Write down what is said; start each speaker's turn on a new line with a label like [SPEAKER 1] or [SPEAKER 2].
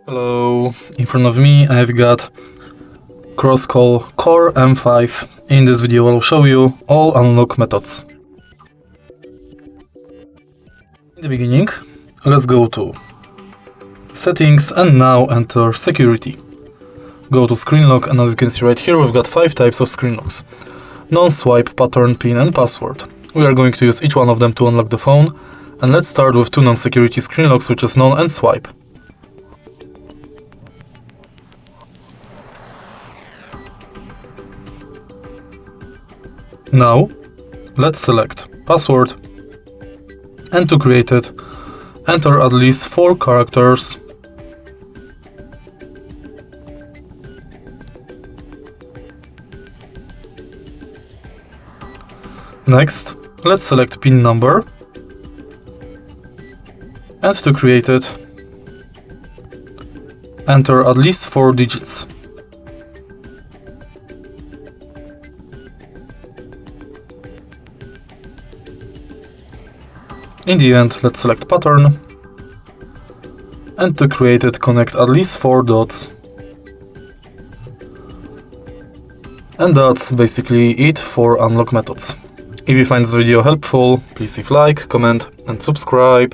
[SPEAKER 1] Hello, in front of me I've got CROSSCALL Core M5. In this video I'll show you all unlock methods. In the beginning, let's go to Settings and now enter Security. Go to Screen Lock, and as you can see right here we've got 5 types of screen locks: non-swipe, pattern, pin and password. We are going to use each one of them to unlock the phone, and let's start with 2 non-security screen locks, which is non and swipe. Now, let's select password, and to create it, enter at least 4 characters. Next, let's select PIN number, and to create it, enter at least 4 digits. In the end, let's select pattern, and to create it, connect at least 4 dots. And that's basically it for unlock methods. If you find this video helpful, please leave like, comment and subscribe.